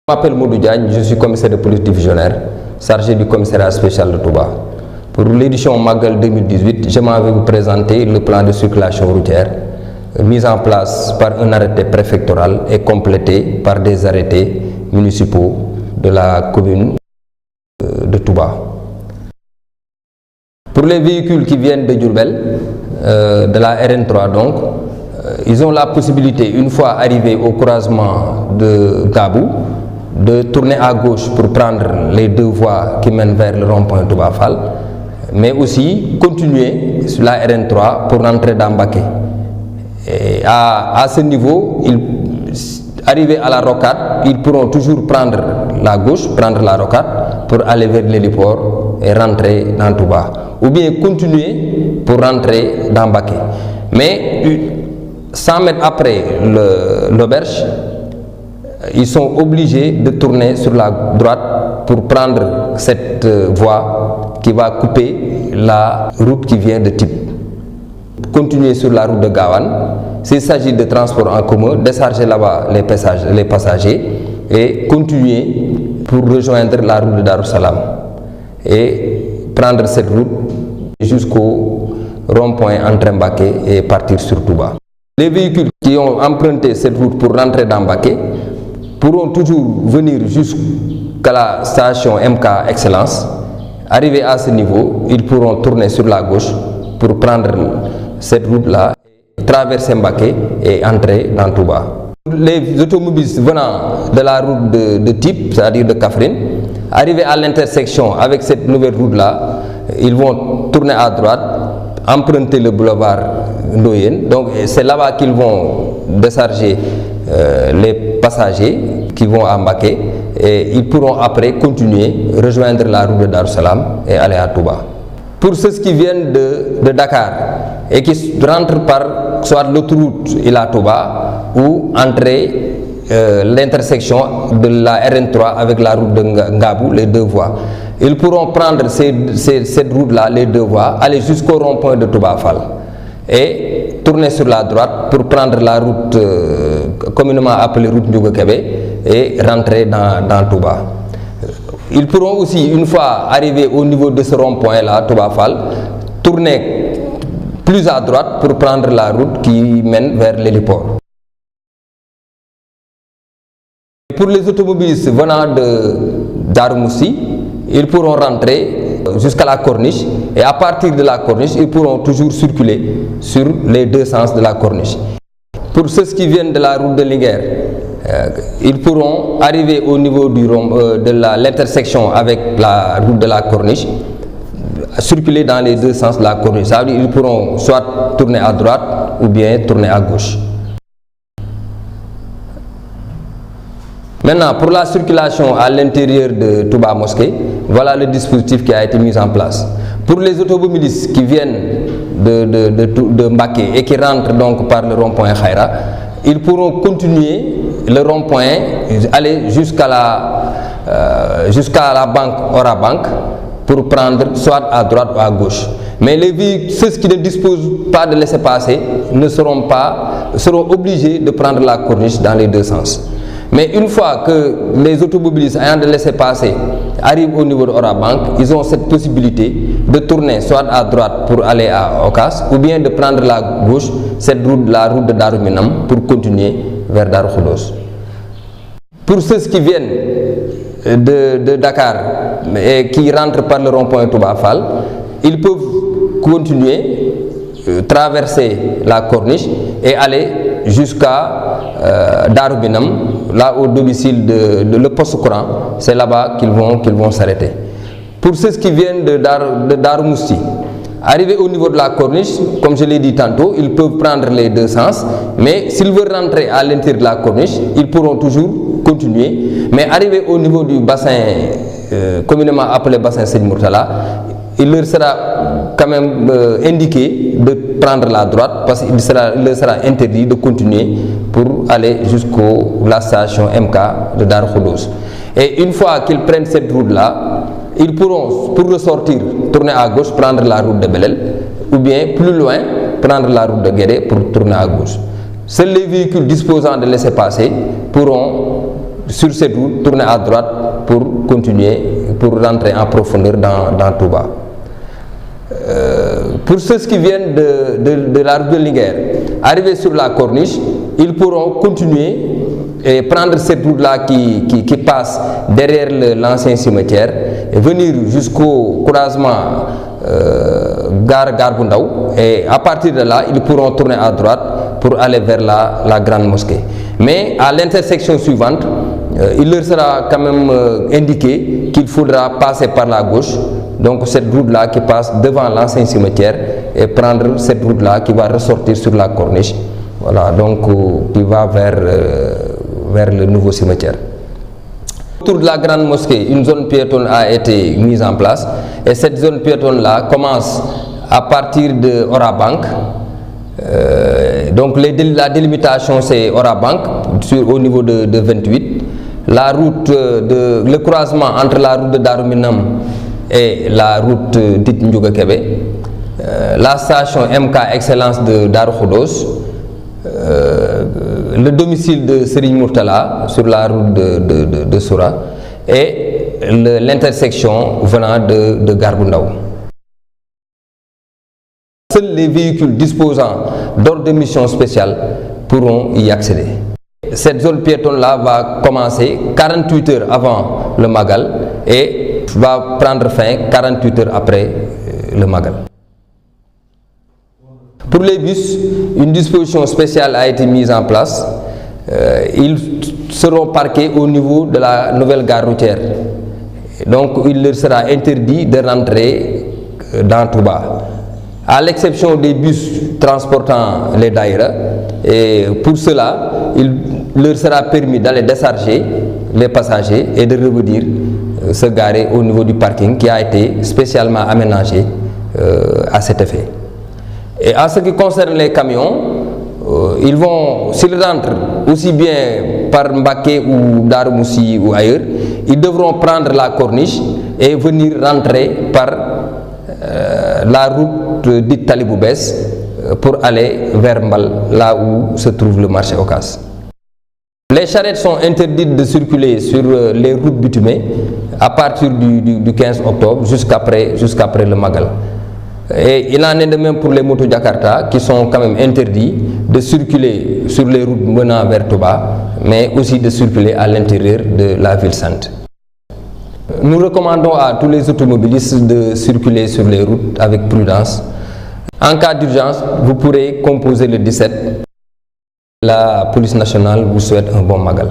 Je m'appelle Modou Diagne, je suis commissaire de police divisionnaire, chargé du commissariat spécial de Touba. Pour l'édition Magal 2018, je m'avais vous présenter le plan de circulation routière, mis en place par un arrêté préfectoral et complété par des arrêtés municipaux de la commune de Touba. Pour les véhicules qui viennent de Diourbel, de la RN3 donc, ils ont la possibilité, une fois arrivés au croisement de Gabou, de tourner à gauche pour prendre les deux voies qui mènent vers le rond-point Touba Fall, mais aussi continuer sur la RN3 pour rentrer dans Mbacké. Et à ce niveau, arrivés à la rocade, ils pourront toujours prendre la gauche, prendre la rocade pour aller vers l'héliport et rentrer dans Touba. Ou bien continuer pour rentrer dans Mbacké. Mais 100 mètres après l'auberge, ils sont obligés de tourner sur la droite pour prendre cette voie qui va couper la route qui vient de Typ. Continuer sur la route de Gawane. S'il s'agit de transport en commun, décharger là-bas les passagers et continuer pour rejoindre la route de Darussalam et prendre cette route jusqu'au rond-point entre Mbacké et partir sur Touba. Les véhicules qui ont emprunté cette route pour rentrer dans Mbacké pourront toujours venir jusqu'à la station MK Excellence. Arrivés à ce niveau, ils pourront tourner sur la gauche pour prendre cette route-là, traverser Mbacké et entrer dans Touba. Les automobilistes venant de la route de Typ, c'est-à-dire de Kaffrine, arrivés à l'intersection avec cette nouvelle route-là, ils vont tourner à droite, emprunter le boulevard Ndoyen. Donc c'est là-bas qu'ils vont décharger les passagers qui vont à Mbacké et ils pourront après continuer, rejoindre la route de Darussalam et aller à Touba. Pour ceux qui viennent de Dakar et qui rentrent par soit l'autoroute Ila Touba ou entrer l'intersection de la RN3 avec la route de Ngabou, les deux voies. Ils pourront prendre cette route-là, les deux voies, aller jusqu'au rond-point de Touba Fall et tourner sur la droite pour prendre la route communément appelée route Ndiouga Kébé et rentrer dans Touba. Ils pourront aussi, une fois arrivés au niveau de ce rond-point-là, Touba Fall, tourner plus à droite pour prendre la route qui mène vers l'héliport. Pour les automobilistes venant de Darou Moussi, ils pourront rentrer jusqu'à la corniche et à partir de la corniche, ils pourront toujours circuler sur les deux sens de la corniche. Pour ceux qui viennent de la route de Linguère, ils pourront arriver au niveau de l'intersection avec la route de la corniche, circuler dans les deux sens de la corniche. Ça veut dire qu'ils pourront soit tourner à droite ou bien tourner à gauche. Maintenant, pour la circulation à l'intérieur de Touba Mosquée, voilà le dispositif qui a été mis en place. Pour les automobilistes qui viennent de Mbacké et qui rentrent donc par le rond-point Khaira, ils pourront continuer le rond-point, aller jusqu'à la banque Orabank pour prendre soit à droite ou à gauche. Mais ceux qui ne disposent pas de laissez-passer seront obligés de prendre la corniche dans les deux sens. Mais une fois que les automobilistes ayant de laissez-passer arrivent au niveau de Orabank, ils ont cette possibilité de tourner soit à droite pour aller à Okas ou bien de prendre la gauche, la route de Darou Minam pour continuer vers Darou Khoudoss. Pour ceux qui viennent de Dakar et qui rentrent par le rond-point Touba Fall, ils peuvent continuer, traverser la corniche et aller jusqu'à Darou Minam, là au domicile de le poste courant. C'est là-bas qu'ils vont s'arrêter. Pour ceux qui viennent de Darou Moussi, arrivés au niveau de la corniche, comme je l'ai dit tantôt, ils peuvent prendre les deux sens, mais s'ils veulent rentrer à l'intérieur de la corniche, ils pourront toujours continuer. Mais arrivés au niveau du bassin, communément appelé bassin Seigne Mourtala, il leur sera quand même indiqué de prendre la droite parce qu'il leur sera interdit de continuer pour aller jusqu'à la station MK de Darou Khoudoss. Et une fois qu'ils prennent cette route-là, ils pourront, pour ressortir, tourner à gauche, prendre la route de Belel, ou bien plus loin, prendre la route de Guédé pour tourner à gauche. Seuls les véhicules disposant de laissez-passer pourront sur cette route, tourner à droite pour continuer, pour rentrer en profondeur dans Touba. Pour ceux qui viennent de la route de Linguère, arriver sur la corniche, ils pourront continuer et prendre cette route-là qui passe derrière l'ancien cimetière et venir jusqu'au croisement Gare Bundaou, et à partir de là, ils pourront tourner à droite pour aller vers la grande mosquée. Mais à l'intersection suivante, il leur sera quand même indiqué qu'il faudra passer par la gauche, donc cette route-là qui passe devant l'ancien cimetière, et prendre cette route-là qui va ressortir sur la corniche, voilà, donc qui va vers le nouveau cimetière. Autour de la grande mosquée, une zone piétonne a été mise en place, et cette zone piétonne-là commence à partir de Orabank. Donc la délimitation c'est Orabank au niveau de 28. La route le croisement entre la route de Daruminam et la route dite Ndiouga Kébé, la station MK Excellence de Darou Khoudoss, le domicile de Serigne Murtala sur la route de Soura, et l'intersection venant de Gare Bundaou. Seuls les véhicules disposant d'ordre de mission spéciale pourront y accéder. Cette zone piétonne-là va commencer 48 heures avant le Magal et va prendre fin 48 heures après le Magal. Pour les bus, une disposition spéciale a été mise en place. Ils seront parqués au niveau de la nouvelle gare routière. Donc il leur sera interdit de rentrer dans Touba, à l'exception des bus transportant les daïras. Et pour cela, il leur sera permis d'aller décharger les passagers et de revenir se garer au niveau du parking qui a été spécialement aménagé à cet effet. Et en ce qui concerne les camions, ils vont, s'ils rentrent aussi bien par Mbaké ou Darmoussi ou ailleurs, ils devront prendre la corniche et venir rentrer par la route dite Taliboubès pour aller vers Mbal, là où se trouve le marché Ocass. Les charrettes sont interdites de circuler sur les routes bitumées à partir du 15 octobre jusqu'après le Magal. Et il en est de même pour les motos Jakarta qui sont quand même interdits de circuler sur les routes menant vers Touba, mais aussi de circuler à l'intérieur de la ville sainte. Nous recommandons à tous les automobilistes de circuler sur les routes avec prudence. En cas d'urgence, vous pourrez composer le 17. La police nationale vous souhaite un bon Magal.